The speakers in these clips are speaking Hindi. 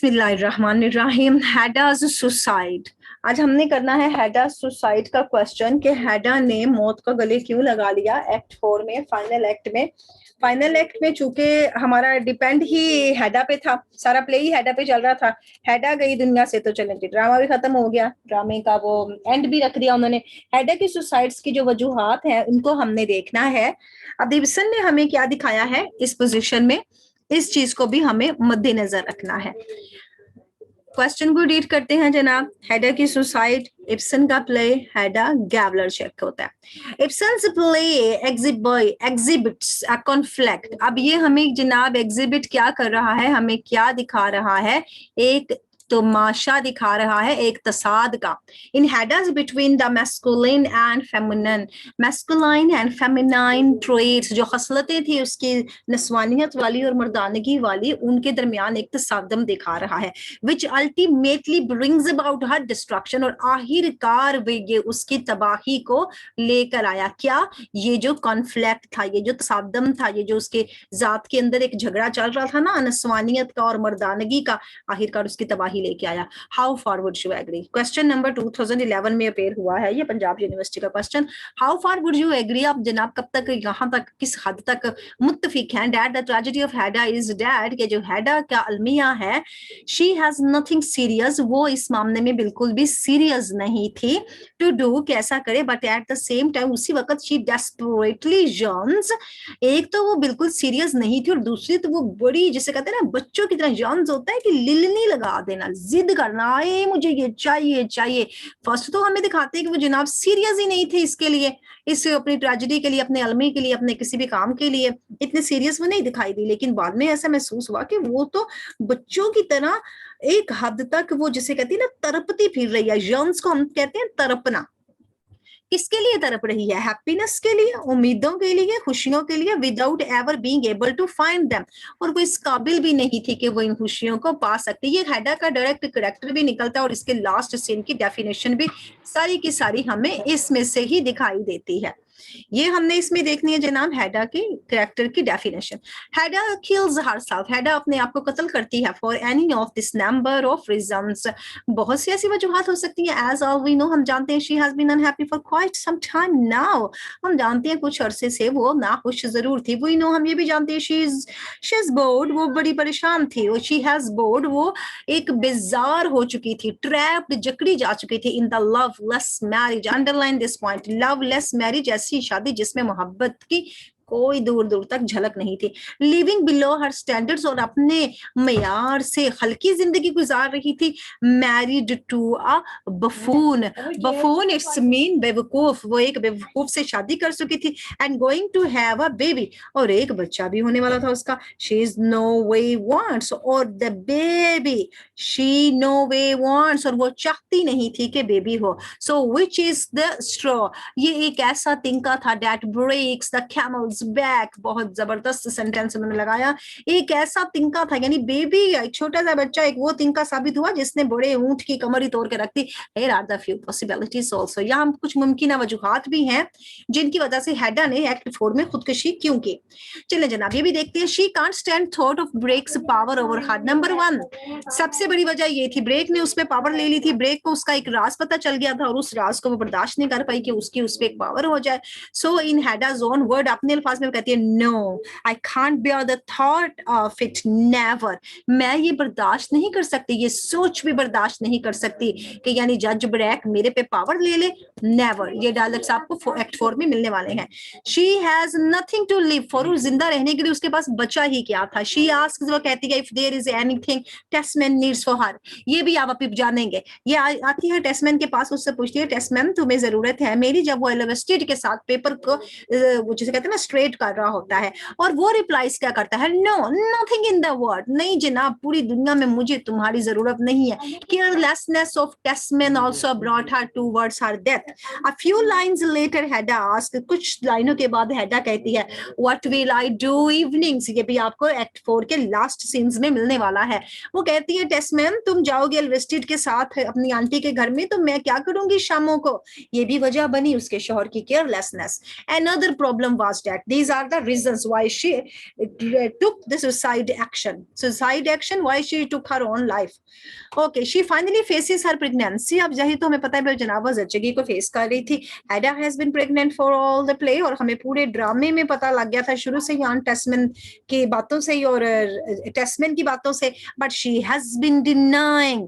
बिस्मिल्लाहिर्रहमानिर्रहीम। हैडाज सुसाइड। आज हमने करना है हैडा सुसाइड का क्वेश्चन कि हैडा ने मौत का गले क्यों लगा लिया एक्ट 4 में, फाइनल एक्ट में चूंकि हमारा डिपेंड ही हैडा पे था, सारा प्ले ही हैडा पे चल रहा था। हैडा गई दुनिया से तो चलें जी, ड्रामा भी खत्म हो गया, ड्रामे का वो एंड भी रख दिया उन्होंने। हैडा की सुसाइड्स की जो वजूहात हैं उनको हमने देखना है। अब इब्सन ने हमें क्या दिखाया है इस पोजीशन में, इस चीज को भी हमें मद्देनजर रखना है। क्वेश्चन को रीड करते हैं जनाब। हैडा की सुसाइड, इब्सन का प्ले हैडा गैवलर चेक होता है। इब्सन्स प्ले एग्जिबिट्स अ कॉन्फ्लिक्ट। अब ये हमें जनाब एग्जिबिट क्या कर रहा है, हमें क्या दिखा रहा है, एक तमाशा दिखा रहा है, एक तसाद का। In Hedda's between the masculine and feminine, masculine and feminine traits, जो खसलतें थी उसकी नस्वानियत वाली और मर्दानगी वाली, उनके दरमियान एक तसादम दिखा रहा है, which ultimately brings about her destruction, और आखिरकार वे ये उसकी तबाही को लेकर आया। क्या? ये जो कॉन्फ्लिक्ट था, ये जो तसादम था, ये जो उसके जात के अंदर एक झगड़ा चल रहा था ना नस्वानियत का और मर्दानगी का, आखिरकार उसकी तबाही लेके आया। How far would you agree? Question number 2011 में अपेयर हुआ है, ये पंजाब यूनिवर्सिटी का question. How far would you agree? आप जनाब कब तक, यहाँ तक, किस हद तक मुत्तफिक हैं? That the tragedy of हैडा is that, के जो हैडा का अलमिया है, शी हैज नथिंग सीरियस, वो इस मामले में बिल्कुल भी सीरियस नहीं थी टू डू, कैसा करे, but at the same time उसी वक्त शी डेस्परेटली यर्न्स। एक तो वो बिल्कुल सीरियस नहीं थी और दूसरी तो वो बड़ी, जिसे कहते हैं ना बच्चों की तरह यर्न्स होता है कि लिलनी लगा देना, जिद करना, आए मुझे ये चाहिए चाहिए। फर्स्ट तो हमें दिखाते हैं कि वो जनाब सीरियस ही नहीं थे इसके लिए, इस अपनी ट्रेजेडी के लिए, अपने अलमी के लिए, अपने किसी भी काम के लिए इतने सीरियस वो नहीं दिखाई दी। लेकिन बाद में ऐसा महसूस हुआ कि वो तो बच्चों की तरह एक हद तक वो, जिसे कहती है ना तरपती फिर रही है। यर्न्स को हम कहते हैं तरपना। किसके लिए तड़प रही है? हैप्पीनेस के लिए, उम्मीदों के लिए, खुशियों के लिए, without ever being able to find them. और वो इस काबिल भी नहीं थी कि वो इन खुशियों को पा सकती। ये हैडा का डायरेक्ट करैक्टर भी निकलता है और इसके लास्ट सीन की डेफिनेशन भी सारी की सारी हमें इसमें से ही दिखाई देती है। ये हमने इसमें देखनी है जनाब हैडा की कैरेक्टर की डेफिनेशन। हैडा किल्स हरसेल्फ, हैडा अपने आप को कत्ल करती है for any of this number of reasons. बहुत सी ऐसी वजूहात हो सकती है। एज ऑल वी नो, हम जानते हैं she has been unhappy for quite some time now. हम जानते हैं कुछ अरसे से वो नाखुश जरूर थी। वी नो, हम ये भी जानते हैं शी इज बोर्ड, वो बड़ी परेशान थी। और शी हैज बोर्ड, वो एक बेजार हो चुकी थी, ट्रैप्ड, जकड़ी जा चुकी थी in the loveless marriage. Underline this point, loveless marriage, ऐसी शादी जिसमें मोहब्बत की कोई दूर दूर तक झलक नहीं थी। लिविंग बिलो हर स्टैंडर्ड्स, और अपने मयार से हल्की जिंदगी गुजार रही थी। Married to a buffoon, buffoon it's mean बेवकूफ, वो एक बेवकूफ से शादी कर चुकी थी। And going to have a baby, और एक बच्चा भी होने वाला था उसका। She is no way wants, और the baby she no way wants, और वो चाहती नहीं थी कि बेबी हो। So which is the straw, ये एक ऐसा तिनका था that breaks the camel's back. बहुत जबरदस्त सेंटेंस उन्होंने लगाया, एक ऐसा तिनका था, यानी बेबी, एक छोटा सा बच्चा, एक वो तिनका साबित हुआ जिसने बड़े ऊंट की कमर ही तोड़ के रख दी। Here are the few possibilities also, यहाँ कुछ मुमकिन वजूहात भी हैं जिनकी वजह से हैडा ने एक्ट 4 में खुदकुशी क्यों की। चले जनाब ये भी देखते हैं। She can't stand thought of Brack's power over her. Number 1, सबसे बड़ी वजह ये थी, ब्रेक ने उसमें पावर ले ली थी। ब्रेक को उसका एक राज पता चल गया था और उस राज को वो बर्दाश्त नहीं कर पाई कि उसकी उस पर एक पावर हो जाए। सो इन हैडाज ओन वर्ड, अपने अल्फाज में कहती है, no I can't bear the thought of it, never, मैं ये बर्दाश्त नहीं कर सकती, ये सोच भी बर्दाश्त नहीं कर सकती कि यानी जज ब्रेक मेरे पे पावर ले ले, नेवर। ये डायलॉग्स आपको एक्ट 4 में मिलने वाले हैं। She has nothing to live for, जिंदा रहने के लिए उसके पास बचा ही क्या था। शी आस्क्स, वो कहती है, if there is anything Tesman needs for her, ये भी आप अभी जानेंगे। ये आती है टेस्टमैन के पास, उससे पूछती है, टेस्टमैन तुम्हें जरूरत है मेरी, जब वो एलिवेस्टेड के साथ पेपर को जिसे कहते हैं ना स्ट्रेट कर रहा होता है। और वो रिप्लाइज क्या करता है, no nothing in the world, नहीं जनाब पूरी दुनिया में मुझे तुम्हारी जरूरत नहीं है। Carelessness of Tesman also brought her towards her death. A few lines later Hedda ask, कुछ लाइनों के बाद हैडा कहती है, what will I do evenings. ये भी आपको एक्ट 4 के लास्ट सीन्स में मिलने वाला है। वो कहती है, टेस्टमैन तुम जाओगे एलिवेस्टेड के साथ अपनी आंटी के घर में, तो मैं क्या करूंगी शामों को। ये भी वजह बनी उसके शौहर की carelessness. Another problem was that that. These are the reasons why she took the suicide action. Suicide action, why she took her own life. Okay, she finally faces her pregnancy. अब यही तो हमें पता है जनाबा जच्चगी को फेस कर रही थी. Ada has been pregnant for all the play, और हमें पूरे ड्रामे में पता लग गया था शुरू से ही ऑन टेस्टमैन की बातों से ही और टेस्टमैन की बातों से. But she has been denying.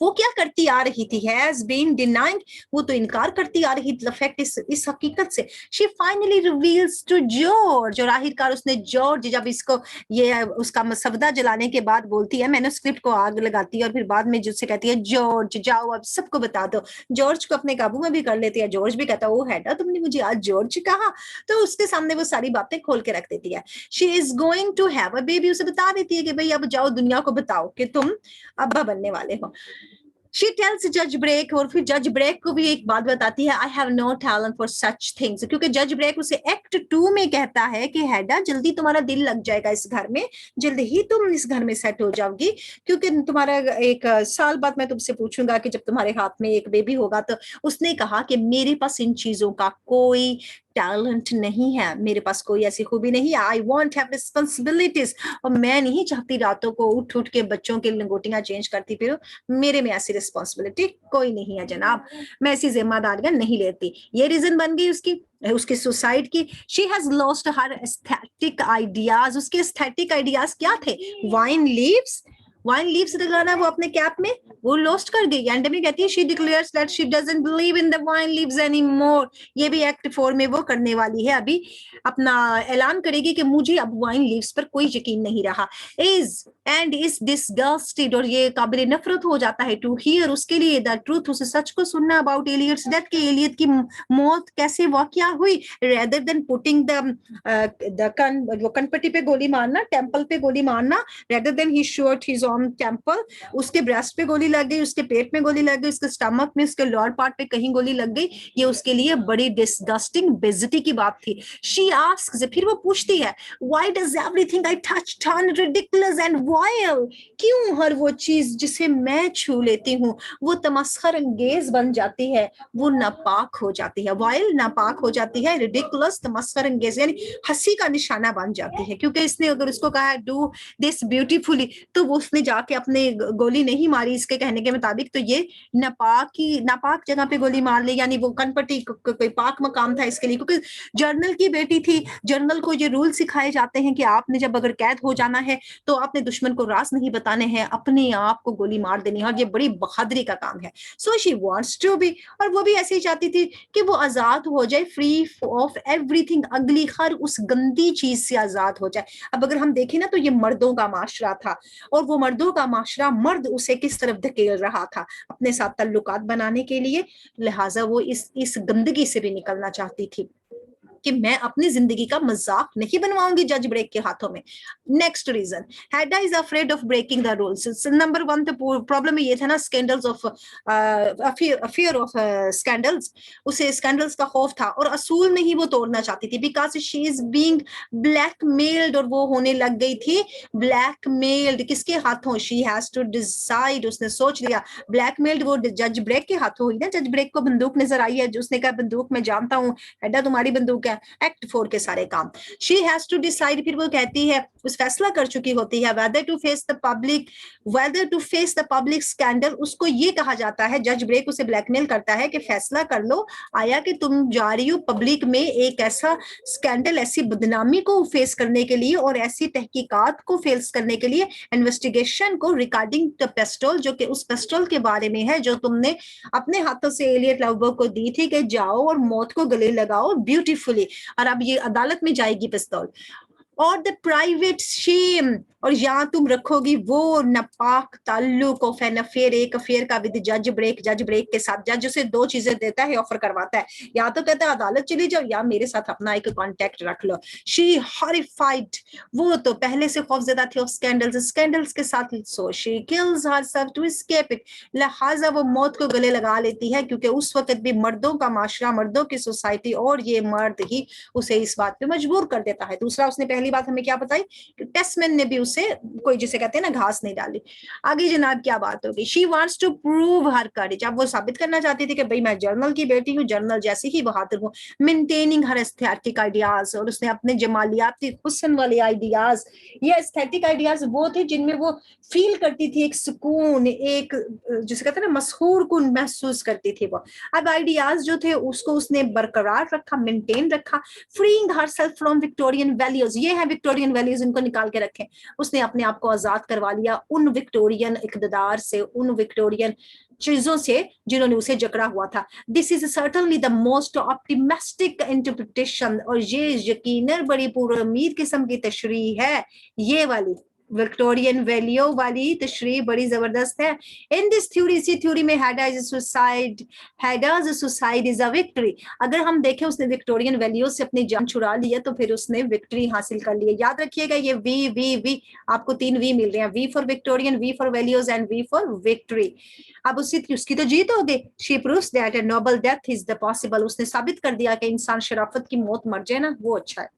वो क्या करती आ रही थी? हैज बीन डिनाइंग, वो तो इनकार करती आ रही थी फैक्ट, इस हकीकत से. She finally reveals to George, और आखिरकार उसने जॉर्ज जब इसको ये उसका मसवदा जलाने के बाद बोलती है, मैन्युस्क्रिप्ट को आग लगाती है और फिर बाद में जिससे कहती है जॉर्ज जाओ अब सबको बता दो. जॉर्ज को अपने काबू में भी कर लेती है. जॉर्ज भी कहता है ओ हैडा तुमने मुझे आज जॉर्ज कहा, तो उसके सामने वो सारी बातें खोल के रख देती है. She is going to have a baby, उसे बता देती है कि भाई अब जाओ दुनिया को बताओ कि तुम अब्बा बनने वाले हो. She tells जज ब्रेक, और फिर जज ब्रेक को भी एक बात बताती है, I have no talent for such things, क्योंकि जज ब्रेक उसे एक्ट 2 में कहता है कि हैडा जल्दी तुम्हारा दिल लग जाएगा इस घर में, जल्दी ही तुम इस घर में सेट हो जाओगी, क्योंकि तुम्हारा एक साल बाद मैं तुमसे पूछूंगा कि जब तुम्हारे हाथ में एक बेबी होगा. तो उसने कहा कि मेरे पास इन चीजों का कोई टैलेंट नहीं है, मेरे पास कोई ऐसी खूबी नहीं है. आई वॉन्ट हैव रिस्पॉन्सिबिलिटीज, और मैं नहीं चाहती रातों को उठ उठ के बच्चों की लंगोटियां चेंज करती फिर, मेरे में ऐसी रिस्पॉन्सिबिलिटी कोई नहीं है जनाब, मैं ऐसी जिम्मेदारियां नहीं लेती. ये रीजन बन गई उसकी सुसाइड की. She has lost her aesthetic ideas. उसके एस्थेटिक आइडियाज क्या थे? वाइन लीव्स लगाना वो अपने कैप में, वो लॉस्ट कर गई. एंड में कहती है she declares that she doesn't believe in the wine leaves anymore. ये भी एक्ट 4 में वो करने वाली है, अभी अपना ऐलान करेगी कि मुझे अब वाइन लीव्स पर कोई यकीन नहीं रहा. इज डिसगस्टेड, और ये काबिल नफरत हो जाता है टू हियर उसके लिए द ट्रूथ, उसे सच को सुनना अबाउट एलियट्स डेथ, के एलियट की मौत कैसे वाकया हुई, रेदर देन पुटिंग द कनपट्टी पे गोली मारना, टेंपल पे गोली मारना, rather than he shot his on temple. उसके ब्रेस्ट पे गोली लग गई, उसके पेट में गोली लग गई, उसके स्टमक में, उसके लोअर पार्ट पे कहीं गोली लग गई. ये उसके लिए बड़ी डिसगस्टिंग बेइज्जती की बात थी. शी आस्क्स, फिर वो पूछती है, why does everything I touch turn ridiculous and while, क्यों हर वो चीज जिसे मैं छू लेती हूँ वो तमस्खर अंगेज बन जाती है, वो नापाक हो जाती है. वाइल नापाक हो जाती है, रिडिकुलस तमस्खर अंगेज यानी हंसी का निशाना बन जाती है, क्योंकि इसने अगर उसको कहा डू दिस ब्यूटीफुली, तो वो उसने जाके अपने गोली नहीं मारी इसके कहने के मुताबिक, तो ये नापाक जगह पे गोली मार ली, यानी वो कनपट्टी कोई पाक मकाम था इसके लिए, क्योंकि जर्नल की बेटी थी. जर्नल को ये रूल सिखाए जाते हैं कि आपने जब अगर कैद हो जाना है तो आपने दुश्मन को राज नहीं बताने हैं, अपने आप को गोली मार देनी है, और ये बड़ी बहादुरी का काम है. So she wants to be, और वो भी ऐसे ही चाहती थी कि वो आजाद हो जाए, फ्री ऑफ एवरीथिंग अगली, हर उस गंदी चीज से आजाद हो जाए. अब अगर हम देखें ना तो ये मर्दों का माशरा था, और वो मर्दों का माशरा, मर्द उसे किस तरफ धकेल रहा था अपने साथ ताल्लुकात बनाने के लिए, लिहाजा वो इस गंदगी से भी निकलना चाहती थी कि मैं अपनी जिंदगी का मजाक नहीं बनवाऊंगी जज ब्रेक के हाथों में. Next reason, Hedda is afraid of breaking the rules. Number 1 तो प्रॉब्लम ये था ना, scandals of fear of scandals, उसे स्कैंडल्स का खौफ था, और असूल नहीं वो तोड़ना चाहती थी, because she is being blackmailed, और वो होने लग गई थी ब्लैकमेल्ड. किसके हाथों? शी हैज टू डिसाइड, उसने सोच लिया. ब्लैकमेल्ड वो जज ब्रेक के हाथों हुई ना, जज ब्रेक को बंदूक नजर आई है, उसने कहा बंदूक मैं जानता हूँ, हैडा तुम्हारी बंदूक है. एक्ट 4 के सारे काम. शी हैज टू डिसाइड, फिर वो कहती है, उस फैसला कर चुकी होती है, whether to face the public scandal. उसको ये कहा जाता है, जज ब्रेक उसे ब्लैकमेल करता है कि फैसला कर लो आया कि तुम जा रही हो पब्लिक में एक ऐसा स्कैंडल, ऐसी बदनामी को फेस करने के लिए, और ऐसी तहकीकात को फेस करने के लिए, इन्वेस्टिगेशन को, रिगार्डिंग द पिस्टल, जो कि उस पिस्टल के बारे में है जो तुमने अपने हाथों से एलियट लवबर्ग को दी थी कि जाओ और मौत को गले लगाओ ब्यूटीफुली, और अब ये अदालत में जाएगी पिस्तौल. और द प्राइवेट शेम, और यहाँ तुम रखोगी वो नापाक ताल्लुक ऑफ एन अफेयर, एक अफेयर का विद जज ब्रेक के साथ. जज उसे 2 चीजें देता है, ऑफर करवाता है, या तो कहता है अदालत चली जाओ, या मेरे साथ अपना एक कांटेक्ट रख लो. शी हॉरिफाइड, वो तो पहले से खौफजदा थी ऑफ स्कैंडल्स के साथ, so she kills herself to escape it. लिहाजा वो मौत को गले लगा लेती है, क्योंकि उस वक्त भी मर्दों का माशरा, मर्दों की सोसाइटी, और ये मर्द ही उसे इस बात पे मजबूर कर देता है. दूसरा, उसने पहली बात हमें क्या बताई कि टेस्टमैन ने भी उसे कोई जिसे कहते हैं ना घास नहीं डाली। आगे जनाब क्या बात होगी, शी वांट्स टू प्रूव हर करेज, अब वो साबित करना चाहती थी कि भाई मैं जर्नल की बेटी हूँ, जर्नल जैसी ही बहादुर हूँ। मेंटेनिंग हर एस्थेटिक आइडियाज, और उसने अपने जमालियाती हुस्न वाले आइडियाज, ये एस्थेटिक आइडियाज वो थे जिनमें वो फील करती थी एक सुकून, एक जिसे कहते हैं ना मसहूर कुन महसूस करती थी वो। अब आइडियाज जो थे उसको उसने बरकरार रखा, मेंटेन रखा। Freeing herself from Victorian values, ये है विक्टोरियन वैल्यूज, इनको निकाल के रखें। उसने अपने आप को आजाद करवा लिया उन विक्टोरियन इक़्तिदार से, उन विक्टोरियन चीजों से जिन्होंने उसे जकड़ा हुआ था। This is certainly the most optimistic interpretation, और ये यकीनन बड़ी पूरी उम्मीद किस्म की तशरीह है, ये वाली विक्टोरियन वैल्यू वाली तशरीह बड़ी जबरदस्त है। इन दिस थ्योरी, इसी थ्योरी में हैडा's सुसाइड इज अ विक्ट्री। अगर हम देखें उसने विक्टोरियन वैल्यूज से अपनी जान छुड़ा ली है तो फिर उसने विक्ट्री हासिल कर ली है। याद रखिएगा ये वी वी वी, आपको 3 वी मिल रहे हैं, V for Victorian, V for values and V for victory. अब उसकी तो जीत हो गई। She proves that a noble death is the possible, उसने साबित कर दिया कि इंसान शराफत की मौत मर जाए ना वो अच्छा है।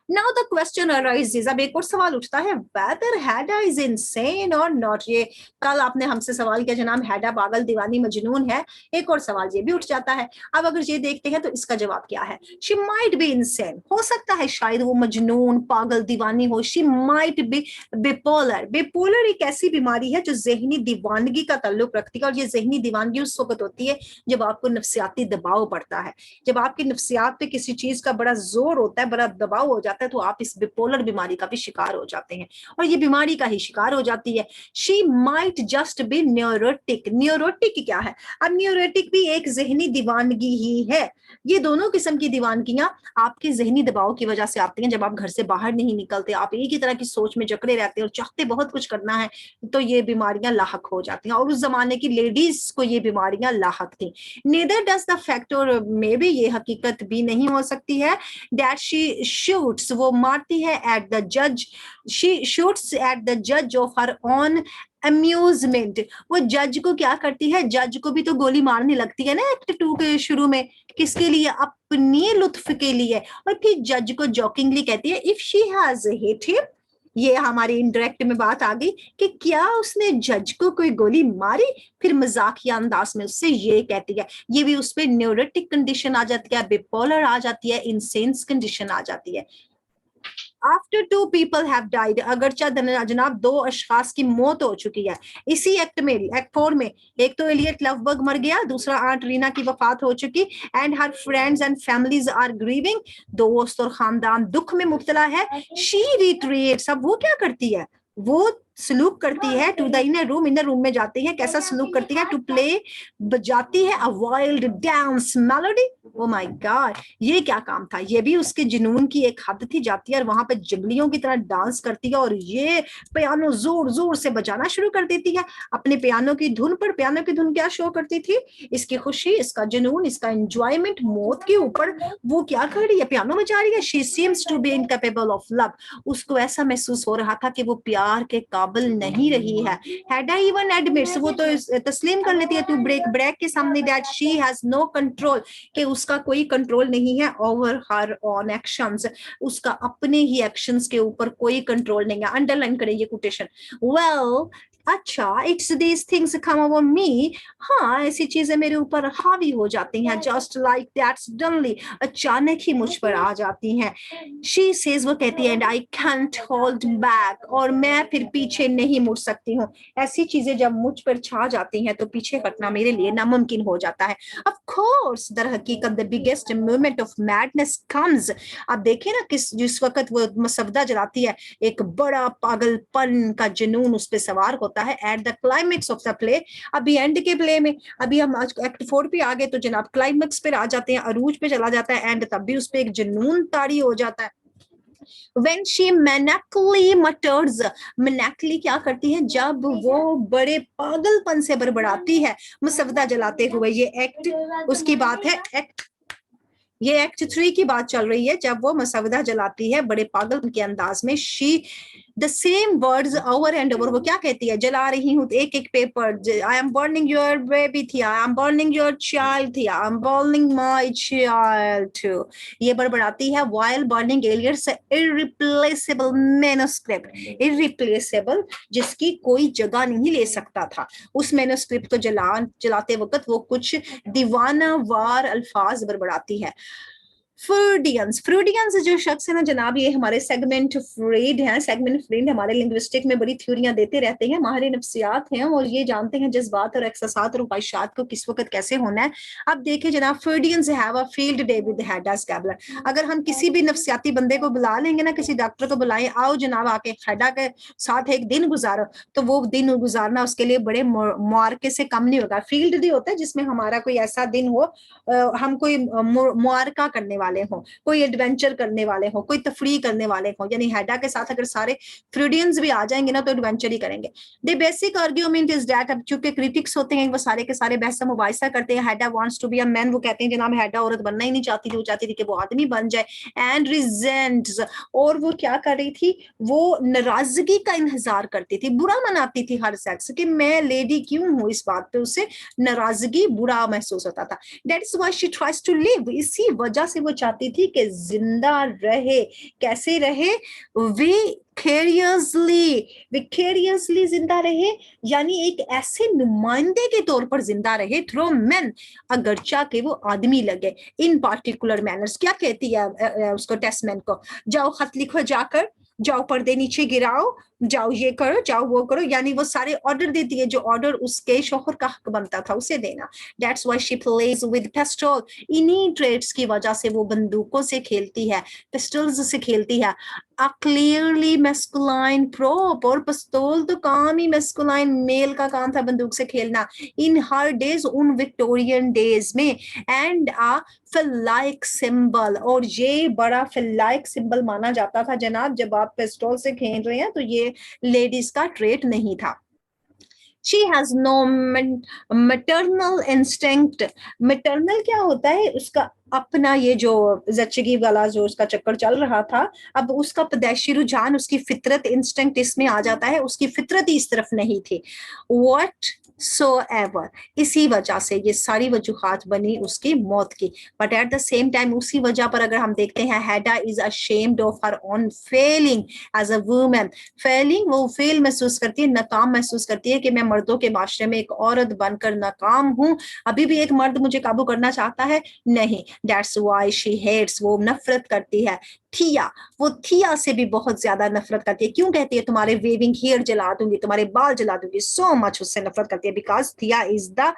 Now the question arises, अब एक और सवाल उठता है, whether Hada is insane or not। ये कल आपने हमसे सवाल किया जनाब हैडा पागल दीवानी मजनून है, एक और सवाल ये भी उठ जाता है। अब अगर ये देखते हैं तो इसका जवाब क्या है, she might be insane, हो सकता है शायद वो मजनून पागल दीवानी हो। she might be bipolar, bipolar एक ऐसी बीमारी है जो जहनी दीवानगी का ताल्लुक रखती है, और ये जहनी दीवानगी उस वक्त होती है जब आपको नफ्सियाती दबाव पड़ता है, जब आपकी नफ्सियात पे किसी चीज का बड़ा जोर होता है, बड़ा दबाव हो जाता है, तो आप इस बिपोलर बीमारी का भी शिकार हो जाते हैं, और ये बीमारी का ही शिकार हो जाती है। She might just be neurotic, neurotic क्या है, अब न्यूरोटिक भी एक जहनी दीवानगी ही है। ये दोनों किस्म की दीवानगियां आपके जहनी दबाव की वजह से आती हैं। जब आप घर से बाहर नहीं निकलते, आप एक ही तरह की सोच में जकड़े रहते हैं और चाहते बहुत कुछ करना है, तो ये बीमारियां लाहक हो जाती हैं, और उस जमाने की लेडीज को ये बीमारियां लाहक थी। नेदर डज द फैक्ट, और मे भी ये हकीकत भी नहीं हो सकती है, दैट शी शूट्स, वो मारती है एट द जज, शी शूट्स एट द जज ऑफ हर ऑन अम्यूजमेंट। वो जज को क्या करती है, जज को भी तो गोली मारने लगती है ना एक्ट 2 के शुरू में, किसके लिए, अपने लुत्फ के लिए, और फिर जज को जोकिंगली कहती है if she has hit him. ये हमारी इंडायरेक्ट में बात आ गई कि क्या उसने जज को कोई गोली मारी, फिर मजाकिया अंदाज में उससे ये कहती है। ये भी उस पर न्यूरोटिक कंडीशन आ जाती है, बिपोलर आ जाती है, इंसेंस कंडीशन आ जाती है। आफ्टर 2 people have died, अगरचा जनाब 2 अशखास की मौत हो चुकी है इसी एक्ट में, एक्ट 4 में। एक तो एलियट लवबर्ग मर गया, दूसरा आंट रीना की वफात हो चुकी, and her friends and families are grieving, दोस्त और खानदान दुख में मुब्तला है। शी रिट्रीट्स, अब वो क्या करती है, वो सलूक करती है to the inner room, inner room में जाती है, कैसा सलूक करती है, टू प्ले, बजाती है a wild dance melody. Oh my God, ये क्या काम था, ये भी उसके जुनून की एक हद थी, जाती है और वहां पे जंगलियों की तरह डांस करती है, और ये पियानो जोर जोर से बजाना शुरू कर देती है अपने पियानो की धुन पर। पियानो की धुन क्या शो करती थी, इसकी खुशी, इसका जुनून, इसका एंजॉयमेंट मौत के ऊपर। वो क्या कर रही है, पियानो बजा रही है। She seems to be incapable of love, उसको ऐसा महसूस हो रहा था कि वो प्यार के काबिल नहीं रही है। हैडा इवन एडमिट्स, वो तो तस्लीम कर लेती है टू ब्रेक के सामने, that she has no control, कि उसका कोई कंट्रोल नहीं है ओवर हर ऑन एक्शंस, उसका अपने ही एक्शंस के ऊपर कोई कंट्रोल नहीं है। अंडरलाइन करें ये कोटेशन। वेल अच्छा, it's these things come over me, हाँ ऐसी चीजें मेरे ऊपर हावी हो जाती हैं, जस्ट लाइक दैट सडनली, अचानक ही मुझ पर आ जाती हैं। शी सेज, वो कहती है, and I can't hold back, और मैं फिर पीछे नहीं मुड़ सकती हूँ। ऐसी चीजें जब मुझ पर छा जाती हैं तो पीछे हटना मेरे लिए नामुमकिन हो जाता है। ऑफ कोर्स दर हकीकत the biggest moment of madness comes, आप देखें ना किस जिस वक्त वो मसवदा जलाती है, एक बड़ा पागलपन का जुनून उस पर सवार होता है at the climax of the play. अभी एंड के प्ले में, अभी हम आज एक्ट 4 पे आ गए, तो जनाब क्लाइमेक्स पे आ जाते हैं, अरूज पे चला जाता है एंड, तब भी उस पर एक जुनून तारी हो जाता है। When she maniacally mutters, maniacally क्या करती है, जब वो बड़े पागलपन से बड़बड़ाती है मसवदा जलाते हुए। ये एक्ट उसकी बात है, एक्ट ये एक्ट 3 की बात चल रही है, जब वो मसवदा जलाती है बड़े पागल के अंदाज में, she the same words over and over. वो क्या कहती है, जला रही हूँ एक एक paper, I am burning your baby Thea, I am burning your child Thea, I am burning my child too. ये बड़बड़ाती है while burning aliens irreplaceable manuscript, irreplaceable जिसकी कोई जगह नहीं ले सकता था। उस मैन्युस्क्रिप्ट को जलाते वक्त वो कुछ दीवाना वार अल्फाज बड़बड़ाती है। फ्रूडियंस, फ्रूडियंस जो शख्स है ना जनाब, ये हमारे सेगमेंट फ्रीड हैं। सेगमेंट फ्रीड हमारे लिंग्विस्टिक में बड़ी थ्योरियां देते रहते हैं, माहिर नफ्सियात हैं और ये जानते हैं जज्बात और एहसासात और ख्वाहिशात को किस वक्त कैसे होना है। अब देखिए जनाब, Freudians have a field day with Hedda Gabler. अगर हम किसी भी नफ्सियाती बंदे को बुला लेंगे ना, किसी डॉक्टर को बुलाएं, आओ जनाब आके हेडा के साथ एक दिन गुजारो, तो वो दिन गुजारना उसके लिए बड़े मुआरके से कम नहीं होगा। फील्ड डे होता है जिसमें हमारा कोई ऐसा दिन हो, हम कोई मुआरका करने वाले हो, कोई एडवेंचर करने वाले हो, कोई तफरी करने वाले हो। यानी हेडा के साथ अगर सारे फ्रूडियंस भी आ जाएंगे ना तो एडवेंचर ही करेंगे। The basic argument is that, अब चूंकि क्रिटिक्स होते हैं वो सारे के सारे बहस मुबाहिसा करते हैं। Hedda wants to be a man, वो कहते हैं जनाब हेडा औरत बनना ही नहीं चाहती थी, वो चाहती थी कि वो आदमी बन जाए। एंड रिजेंट्स, और वो क्या कर रही थी, वो नाराजगी का इंतजार करती थी, बुरा मनाती थी हर सेक्स कि मैं लेडी क्यों हूं, इस बात पे उसे नाराजगी, बुरा महसूस होता था। That is why she tries to live, इसी वजह से वो चाहती थी कि जिंदा रहे। कैसे रहे, विकेरियसली, विकेरियसली जिंदा रहे, यानी एक ऐसे नुमाइंदे के तौर पर जिंदा रहे थ्रू मैन, अगरचा के वो आदमी लगे। इन पार्टिकुलर मैनर्स, क्या कहती है उसको टेस्टमैन को, जाओ खत लिखो जाकर, जाओ पर्दे नीचे गिराओ, जाओ ये करो, जाओ वो करो, यानी वो सारे ऑर्डर देती है जो ऑर्डर उसके शोहर का हक बनता था उसे देना। That's why she plays with pistol, इन्हीं ट्रेड्स की वजह से वो बंदूकों से खेलती है, पिस्टल्स से खेलती है। अ क्लियरली मैस्कुलाइन प्रोप, और पिस्तौल तो काम ही मैस्कुलाइन मेल का काम था बंदूक से खेलना इन हर डेज, उन विक्टोरियन डेज में। एंड आ फिलाइक सिंबल, और ये बड़ा फिलाइक सिंबल माना जाता था जनाब, जब आप पिस्तौल से खेल रहे हैं तो ये लेडीज का ट्रेट नहीं था। She has no maternal instinct. maternal क्या होता है, उसका अपना ये जो जच्चगी वाला जो उसका चक्कर चल रहा था, अब उसका पैदाइशी रुझान, उसकी फितरत, इंस्टिंक्ट इसमें आ जाता है, उसकी फितरत ही इस तरफ नहीं थी। What so ever, इसी वजह से ये सारी वजूहात बनी उसकी मौत की। But at the same time उसी वजह पर अगर हम देखते हैं, Hedda is ashamed of her own failing as a woman. Failing, वो फेल महसूस करती है, नाकाम महसूस करती है कि मैं मर्दों के माशरे में एक औरत बनकर नाकाम हूं। अभी भी एक मर्द मुझे काबू करना चाहता है, नहीं। दैट्स व्हाई शी हेट्स, वो नफरत करती है। थिया, वो थिया से भी बहुत ज्यादा नफरत करती है। क्यों कहती है, तुम्हारे वेविंग हेयर जला दूंगी, तुम्हारे बाल जला दूंगी, सो मच उससे नफरत करती है, because Thea is the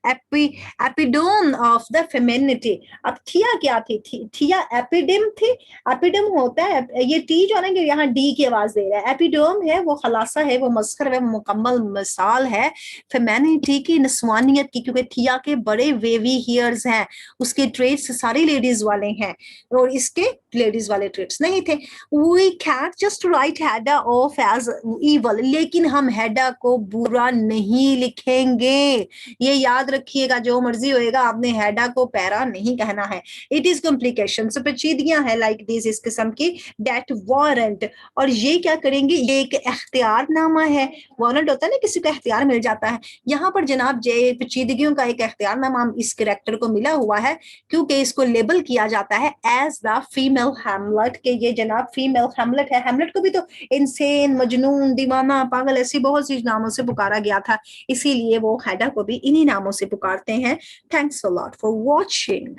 epitome of the femininity. अब थिया क्या थी, थिया एपिडम थी। एपिडम होता है, ये टी जो है ना यहाँ डी की आवाज दे रहा है, एपिडोम है वो खलासा है, वो मस्खर है, वो मुकम्मल मिसाल है फेमिनिटी की, नस्वानियत की, क्योंकि थिया के बड़े वेवी हेयर्स हैं, उसके ट्रेड्स सारी लेडीज वाले हैं और इसके लेडीज वाले ट्रेड्स नहीं थे। We can just write Hedda off as evil, लेकिन हम हेडा को बुरा नहीं लिखेंगे, ये याद रखिएगा, जो मर्जी होएगा आपने हेडा को पैरा नहीं कहना है। इट इज कॉम्प्लिकेशन, पेचीदगियां है लाइक दिस, इस किस्म की, डेट वारंट। और ये क्या करेंगे, ये एक इख्तियारनामा है। वारंट होता है ना, किसी को इख्तियार मिल जाता है, यहाँ पर जनाब जे पेचीदगियों का एक इख्तियारनामा इस कैरेक्टर को मिला हुआ है, क्योंकि इसको लेबल किया जाता है एज द फीमेल हैमलेट, के ये जनाब फीमेल हैमलेट है। हैमलेट को भी तो इंसेन, मजनून, दीवाना, पागल, ऐसी बहुत सी नामों से पुकारा गया था, इसीलिए वो हेडा को भी इन्हीं नामों से पुकारते हैं। Thanks a lot for watching.